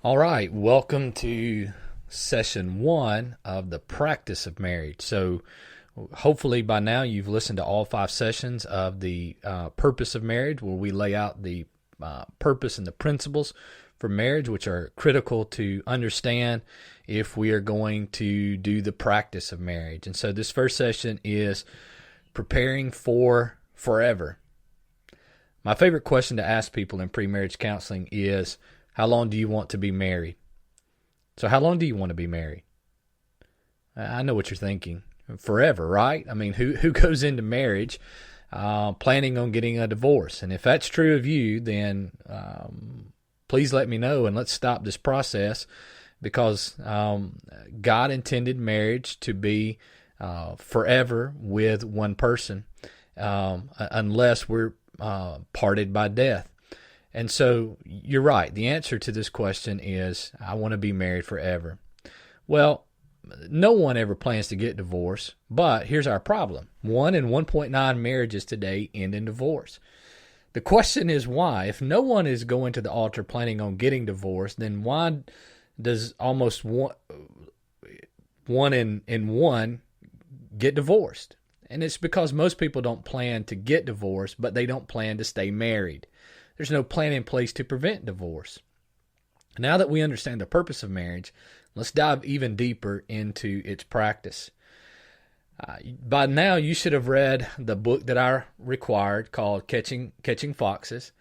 All right, welcome to session one of the practice of marriage. So, hopefully, by now you've listened to all 5 sessions of the purpose of marriage, where we lay out the purpose and the principles for marriage, which are critical to understand if we are going to do the practice of marriage. And so, this first session is preparing for forever. My favorite question to ask people in pre-marriage counseling is, how long do you want to be married? So how long do you want to be married? I know what you're thinking. Forever, right? I mean, who goes into marriage planning on getting a divorce? And if that's true of you, then please let me know and let's stop this process, because God intended marriage to be forever with one person, unless we're parted by death. And so you're right. The answer to this question is, I want to be married forever. Well, no one ever plans to get divorced, but here's our problem. 1 in 1.9 marriages today end in divorce. The question is why? If no one is going to the altar planning on getting divorced, then why does almost one in one get divorced? And it's because most people don't plan to get divorced, but they don't plan to stay married. There's no plan in place to prevent divorce. Now that we understand the purpose of marriage, let's dive even deeper into its practice. By now, you should have read the book that I required called Catching Foxes.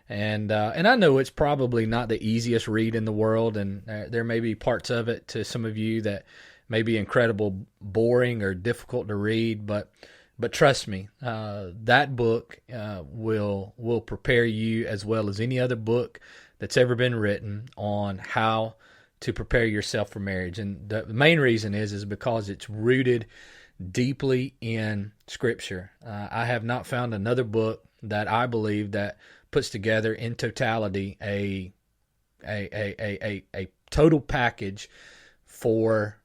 And I know it's probably not the easiest read in the world, and there may be parts of it to some of you that may be incredible, boring, or difficult to read, but trust me, that book will prepare you as well as any other book that's ever been written on how to prepare yourself for marriage. And the main reason is because it's rooted deeply in Scripture. I have not found another book that I believe that puts together in totality a total package for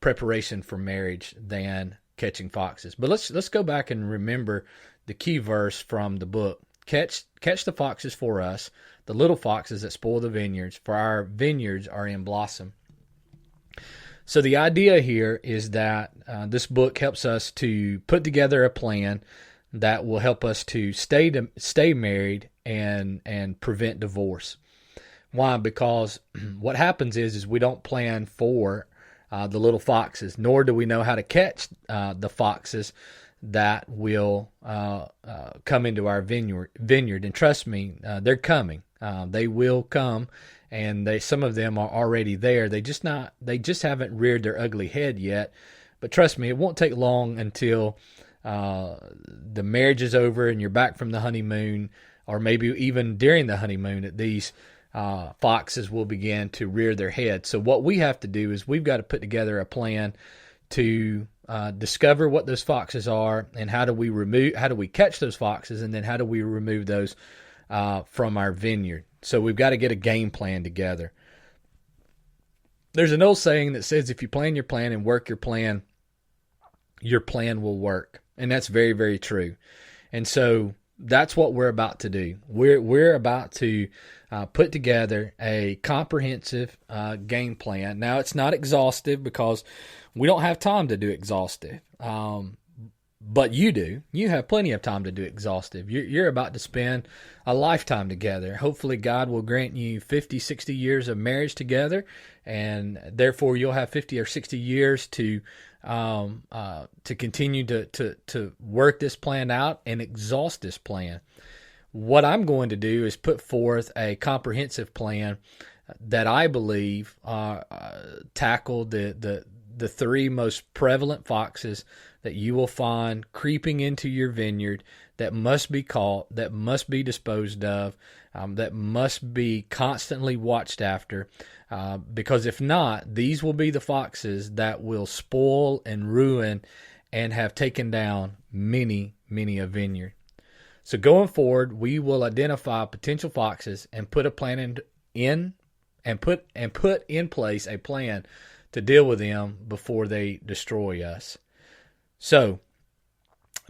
preparation for marriage than Catching Foxes. But let's go back and remember the key verse from the book. Catch the foxes for us, the little foxes that spoil the vineyards, for our vineyards are in blossom. So the idea here is that this book helps us to put together a plan that will help us to stay married and prevent divorce. Why? Because what happens is we don't plan for the little foxes, nor do we know how to catch the foxes that will come into our vineyard. And trust me, they're coming. They will come, and some of them are already there. They just haven't reared their ugly head yet. But trust me, it won't take long until the marriage is over and you're back from the honeymoon, or maybe even during the honeymoon, that these foxes will begin to rear their head. So what we have to do is we've got to put together a plan to discover what those foxes are, and how do we catch those foxes, and then how do we remove those from our vineyard. So we've got to get a game plan together. There's an old saying that says, if you plan your plan and work your plan will work. And that's very, very true. And so that's what we're about to do. We're about to put together a comprehensive game plan. Now, it's not exhaustive because we don't have time to do exhaustive. But you do. You have plenty of time to do exhaustive. You're about to spend a lifetime together. Hopefully, God will grant you 50, 60 years of marriage together, and therefore you'll have 50 or 60 years to continue to work this plan out and exhaust this plan. What I'm going to do is put forth a comprehensive plan that I believe tackle the 3 most prevalent foxes that you will find creeping into your vineyard, that must be caught, that must be disposed of, that must be constantly watched after, because if not, these will be the foxes that will spoil and ruin and have taken down many, many a vineyard. So going forward, we will identify potential foxes and put a plan put in place a plan to deal with them before they destroy us. So,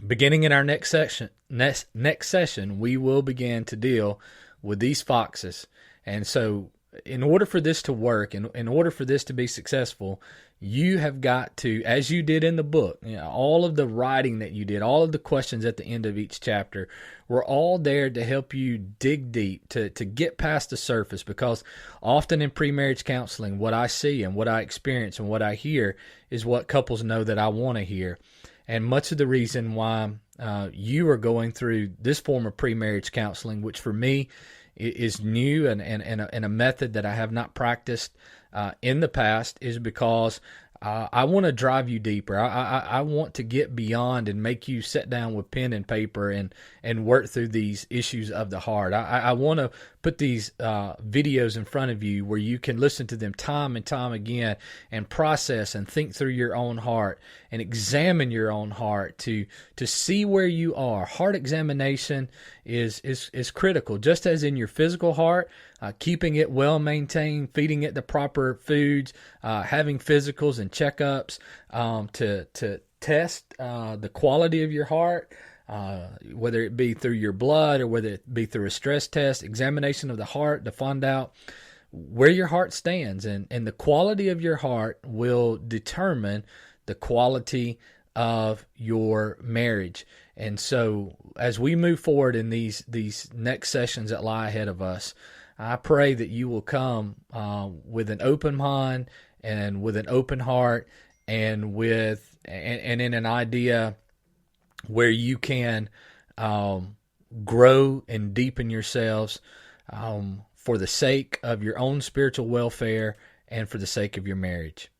beginning in our next session, we will begin to deal with these foxes. And so, in order for this to work, in order for this to be successful, you have got to, as you did in the book, all of the writing that you did, all of the questions at the end of each chapter were all there to help you dig deep, to get past the surface, because often in pre-marriage counseling, what I see and what I experience and what I hear is what couples know that I want to hear. And much of the reason why you are going through this form of pre-marriage counseling, which for me is new and a method that I have not practiced in the past, is because I want to drive you deeper. I want to get beyond and make you sit down with pen and paper and work through these issues of the heart. I want to put these videos in front of you where you can listen to them time and time again and process and think through your own heart and examine your own heart to see where you are. Heart examination is critical, just as in your physical heart. Keeping it well maintained, feeding it the proper foods, having physicals and checkups to test the quality of your heart, whether it be through your blood or whether it be through a stress test, examination of the heart to find out where your heart stands. And the quality of your heart will determine the quality of your marriage. And so as we move forward in these next sessions that lie ahead of us, I pray that you will come with an open mind and with an open heart and in an idea where you can grow and deepen yourselves for the sake of your own spiritual welfare and for the sake of your marriage.